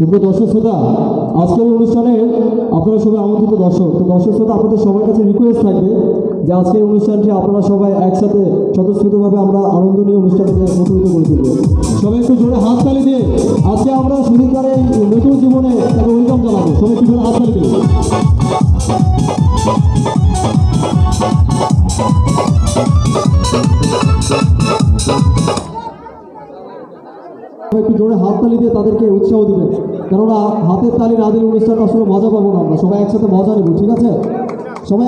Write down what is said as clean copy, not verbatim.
সুপ্রিয় দর্শক শ্রোতা, আজকের অনুষ্ঠানে আপনারা সবাই আমন্ত্রিত দর্শক। তো দর্শক শ্রোতা, আপনাদের সবার কাছে রিকোয়েস্ট থাকবে যে আজকের অনুষ্ঠানটি আপনারা সবাই একসাথে স্বতঃস্ফূর্তভাবে আমরা আনন্দ নিয়ে অনুষ্ঠানটিকে মুখরিত করে তুলব। সবাই একটু জোরে হাততালি দিয়ে আজকে আমরা সুদীপদার এই নতুন জীবনে তাকে ওয়েলকাম জানাবো। সবাই একটু জোরে হাততালি দিয়ে একটু জোরে হাততালি দিয়ে তাদেরকে উৎসাহ দিবেন, কেননা হাতের তালি না দিলে অনুষ্ঠানটা আসলে মজা পাবো না। আমরা সবাই একসাথে মজা নেব, ঠিক আছে? সবাই